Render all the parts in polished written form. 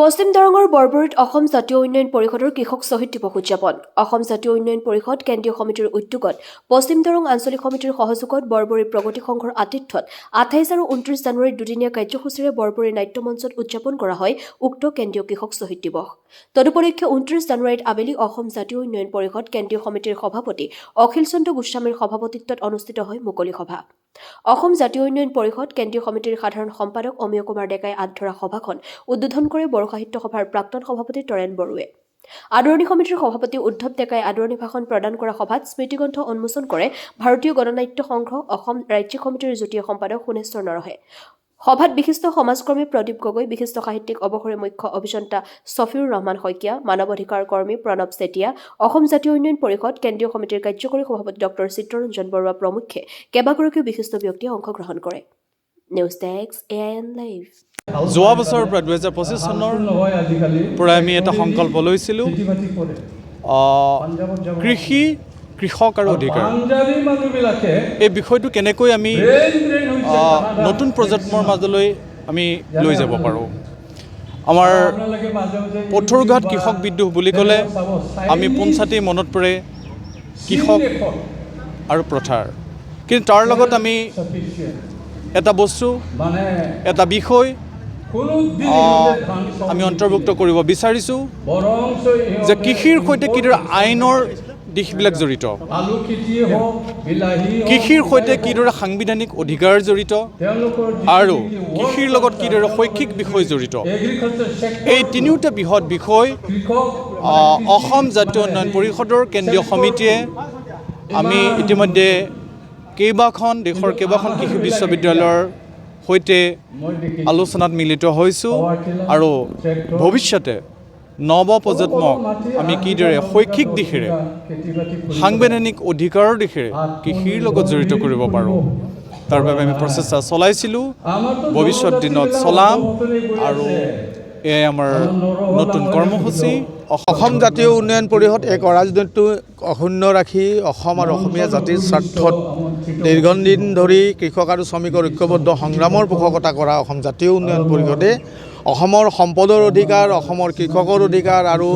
পশ্চিম দৰঙৰ বৰবৰীত অসম জাতীয় উন্নয়ন পৰিষদৰ কৃষক শ্বহীদ দিৱস উদযাপন। অসম জাতীয় উন্নয়ন পৰিষদ কেন্দ্ৰীয় সমিতিৰ উদ্যোগত পশ্চিম দৰং আঞ্চলিক সমিতিৰ সহযোগত বৰবৰী প্ৰগতি সংঘৰ আতিথ্যত 28 আৰু 29 জানুৱাৰীত দুদিনীয়া কাৰ্যসূচীৰে বৰবৰী নাট্য মঞ্চত উদযাপন কৰা হয় উক্ত কেন্দ্ৰীয় কৃষক শ্বহীদ দিৱস। তদুপলক্ষে 29 জানুৱাৰীত আবেলি অসম জাতীয় উন্নয়ন পৰিষদ কেন্দ্ৰীয় সমিতিৰ সভাপতি অখিল চন্দ্ৰ গোস্বামীৰ সভাপতিত্বত অনুষ্ঠিত হয় মুকলি সভা। অসম জাতীয় উন্নয়ন পৰিষদ কেন্দ্ৰীয় সমিতিৰ সাধাৰণ সম্পাদক অমিয় কুমাৰ ডেকাই আগধৰা সভাখন উদ্বোধন কৰে বড়ো সাহিত্য সভাৰ প্ৰাক্তন সভাপতি তৰেণ বড়োৱে। আদৰণি সমিতিৰ সভাপতি উদ্ধৱ ডেকাই আদৰণি ভাষণ প্ৰদান কৰা সভাত স্মৃতিগ্ৰন্থ উন্মোচন কৰে ভাৰতীয় গণনাট্য সংঘ অসম ৰাজ্যিক সমিতিৰ যুটীয়া সম্পাদক সোণেশ্বৰ নৰহে। সভাত বিশিষ্ট সমাজকৰ্মী প্ৰদীপ গগৈ, বিশিষ্ট সাহিত্যিক অৱসৰী মুখ্য অভিযন্তা ছফিউৰ ৰহমান শইকীয়া, মানৱ অধিকাৰ কৰ্মী প্ৰণৱ চেতিয়া, অসম জাতীয় উন্নয়ন পৰিষদ কেন্দ্ৰীয় সমিতিৰ কাৰ্যকৰী সভাপতি ডক্টৰ চিত্ৰৰঞ্জন বৰুৱা প্ৰমুখ্যে কেইবাগৰাকীও বিশিষ্ট ব্যক্তিয়ে অংশগ্ৰহণ কৰে। News desk AIN live. যোৱা বছৰৰ পৰা 2025 চনৰ পৰা আমি এটা সংকল্প লৈছিলোঁ কৃষি, কৃষক আৰু অধিকাৰ এই বিষয়টো কেনেকৈ আমি নতুন প্ৰজন্মৰ মাজলৈ আমি লৈ যাব পাৰোঁ। আমাৰ পথৰুঘাট কৃষক বিদ্ৰোহ বুলি ক'লে আমি পোনছাতেই মনত পৰে কৃষক আৰু পথাৰ, কিন্তু তাৰ লগত আমি এটা বস্তু এটা বিষয় আমি অন্তৰ্ভুক্ত কৰিব বিচাৰিছোঁ যে কৃষিৰ সৈতে কিদৰে আইনৰ দিশবিলাক জড়িত, কৃষিৰ সৈতে কিদৰে সাংবিধানিক অধিকাৰ জড়িত আৰু কৃষিৰ লগত কিদৰে শৈক্ষিক বিষয় জড়িত, এই তিনিওটা বৃহৎ বিষয় অসম জাতীয় উন্নয়ন পৰিষদৰ কেন্দ্ৰীয় সমিতিয়ে আমি ইতিমধ্যে দেশৰ কেইবাখন কৃষি বিশ্ববিদ্যালয়ৰ সৈতে আলোচনাত মিলিত হৈছোঁ আৰু ভৱিষ্যতে নৱ প্ৰজন্মক আমি কিদৰে শৈক্ষিক দিশেৰে সাংবিধানিক অধিকাৰৰ দিশেৰে কৃষিৰ লগত জড়িত কৰিব পাৰোঁ তাৰ বাবে আমি প্ৰচেষ্টা চলাইছিলোঁ, ভৱিষ্যত দিনত চলাম আৰু এয়াই আমাৰ নতুন কৰ্মসূচী। অসম জাতীয় উন্নয়ন পৰিষদ এক অৰাজনৈতিক অক্ষুণ্ণ ৰাখি অসম আৰু অসমীয়া জাতিৰ স্বাৰ্থত দীৰ্ঘদিন ধৰি কৃষক আৰু শ্ৰমিকৰ ঐক্যবদ্ধ সংগ্ৰামৰ পোষকতা কৰা অসম জাতীয় উন্নয়ন পৰিষদে অসমৰ সম্পদৰ অধিকাৰ, অসমৰ কৃষকৰ অধিকাৰ আৰু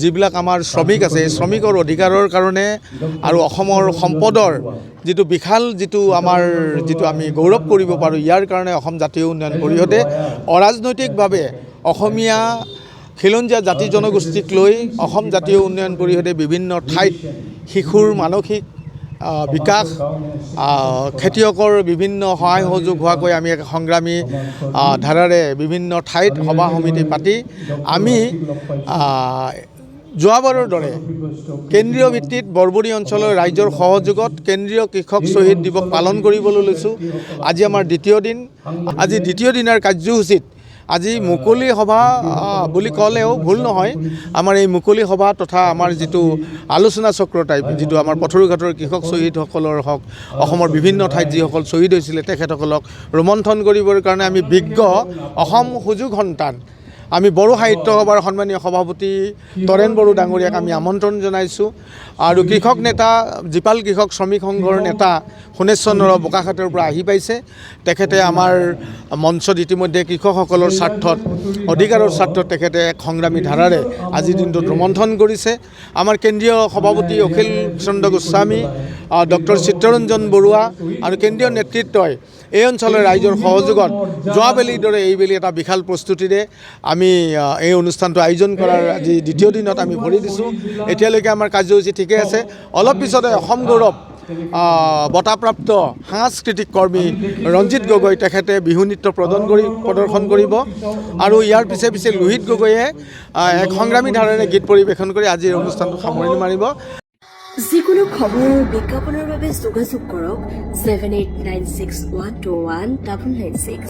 যিবিলাক আমাৰ শ্ৰমিক আছে এই শ্ৰমিকৰ অধিকাৰৰ কাৰণে আৰু অসমৰ সম্পদৰ যিটো বিশাল যিটো আমি গৌৰৱ কৰিব পাৰোঁ ইয়াৰ কাৰণে অসম জাতীয় উন্নয়ন পৰিষদে অৰাজনৈতিকভাৱে অসমীয়া খিলঞ্জীয়া জাতি জনগোষ্ঠীক লৈ অসম জাতীয় উন্নয়ন পৰিষদে বিভিন্ন ঠাইত শিশুৰ মানসিক বিকাশ, খেতিয়কৰ বিভিন্ন সহায় সহযোগ হোৱাকৈ আমি এক সংগ্ৰামী ধাৰাৰে বিভিন্ন ঠাইত সভা সমিতি পাতি আমি যোৱাবাৰৰ দৰে কেন্দ্ৰীয় ভিত্তিত বৰবৰী অঞ্চলৰ ৰাইজৰ সহযোগত কেন্দ্ৰীয় কৃষক শ্বহীদ দিৱস পালন কৰিবলৈ লৈছোঁ। আজি আমাৰ দ্বিতীয় দিন। আজি দ্বিতীয় দিনৰ কাৰ্যসূচীত আজি মুকলি সভা বুলি ক'লেও ভুল নহয়, আমাৰ এই মুকলি সভা তথা আমাৰ যিটো আলোচনা চক্ৰ টাইপ যিটো আমাৰ পথৰুঘাটৰ কৃষক শ্বহীদসকলৰ হওক অসমৰ বিভিন্ন ঠাইত যিসকল শ্বহীদ হৈছিলে তেখেতসকলক ৰোমন্থন কৰিবৰ কাৰণে আমি বিজ্ঞ অসম সুযোগ সন্তান আমি বড়ো সাহিত্য সভাৰ সন্মানীয় সভাপতি তৰেণ বড়ো ডাঙৰীয়াক আমি আমন্ত্ৰণ জনাইছোঁ আৰু কৃষক নেতা জীপাল কৃষক শ্ৰমিক সংঘৰ নেতা সোণেশ্বৰ নৰ বোকাখাটৰ পৰা আহি পাইছে। তেখেতে আমাৰ মঞ্চত ইতিমধ্যে কৃষকসকলৰ স্বাৰ্থত অধিকাৰৰ স্বাৰ্থত তেখেতে এক সংগ্ৰামী ধাৰাৰে আজিৰ দিনটোত ৰোমন্থন কৰিছে। আমাৰ কেন্দ্ৰীয় সভাপতি অখিল চন্দ্ৰ গোস্বামী, ডক্টৰ চিত্ৰৰঞ্জন বৰুৱা আৰু কেন্দ্ৰীয় নেতৃত্বই এই অঞ্চলৰ ৰাইজৰ সহযোগত যোৱাবেলিৰ দৰে এইবেলি এটা বিশাল প্ৰস্তুতিৰে আমি এই অনুষ্ঠানটো আয়োজন কৰাৰ আজি দ্বিতীয় দিনত আমি ভৰি দিছোঁ। এতিয়ালৈকে আমাৰ কাৰ্যসূচী ঠিকে আছে। অলপ পিছতে অসম গৌৰৱ বঁটাপ্ৰাপ্ত সাংস্কৃতিক কৰ্মী ৰঞ্জিত গগৈ তেখেতে বিহু নৃত্য প্ৰদৰ্শন কৰিব আৰু ইয়াৰ পিছে পিছে লোহিত গগৈয়ে এক সংগ্ৰামী ধাৰাৰে গীত পৰিৱেশন কৰি আজিৰ অনুষ্ঠানটো সামৰণি মাৰিব। যিকোনো খবৰ বিজ্ঞাপনৰ বাবে যোগাযোগ কৰক 7896121996।